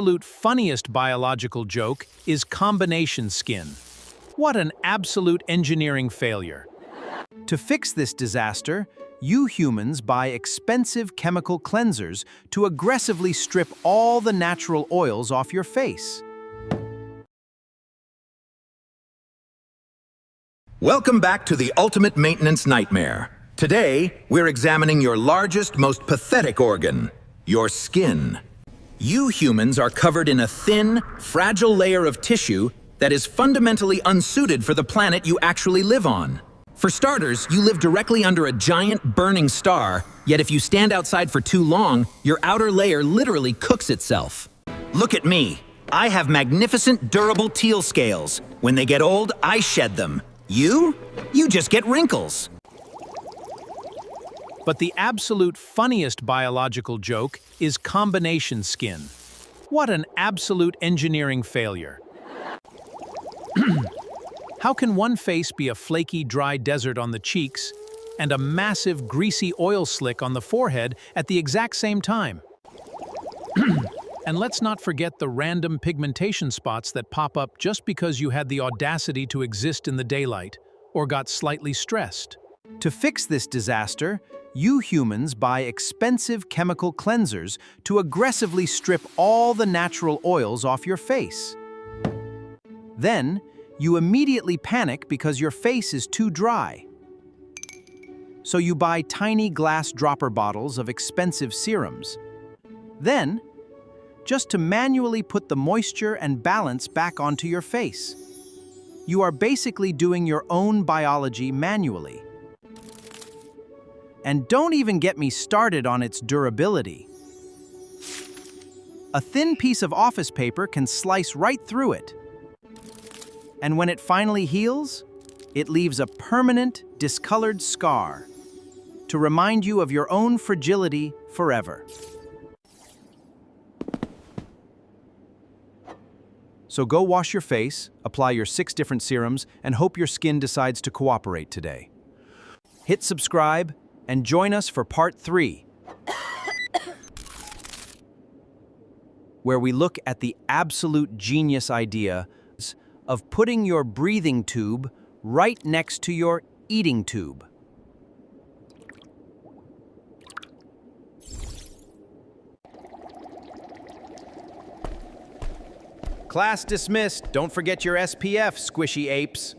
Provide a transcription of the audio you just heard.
Absolute funniest biological joke is combination skin. What an absolute engineering failure. To fix this disaster, you humans buy expensive chemical cleansers to aggressively strip all the natural oils off your face. Welcome back to the ultimate maintenance nightmare. Today, we're examining your largest, most pathetic organ, your skin. You humans are covered in a thin, fragile layer of tissue that is fundamentally unsuited for the planet you actually live on. For starters, you live directly under a giant burning star, yet if you stand outside for too long, your outer layer literally cooks itself. Look at me. I have magnificent, durable teal scales. When they get old, I shed them. You just get wrinkles. But the absolute funniest biological joke is combination skin. What an absolute engineering failure. How can one face be a flaky, dry desert on the cheeks and a massive, greasy oil slick on the forehead at the exact same time? And let's not forget the random pigmentation spots that pop up just because you had the audacity to exist in the daylight or got slightly stressed. To fix this disaster, you humans buy expensive chemical cleansers to aggressively strip all the natural oils off your face. Then, you immediately panic because your face is too dry. So you buy tiny glass dropper bottles of expensive serums. Then, just to manually put the moisture and balance back onto your face. You are basically doing your own biology manually. And don't even get me started on its durability. A thin piece of office paper can slice right through it. And when it finally heals, it leaves a permanent, discolored scar to remind you of your own fragility forever. So go wash your face, apply your 6 different serums, and hope your skin decides to cooperate today. Hit subscribe and join us for part 3, where we look at the absolute genius idea of putting your breathing tube right next to your eating tube. Class dismissed. Don't forget your SPF, squishy apes.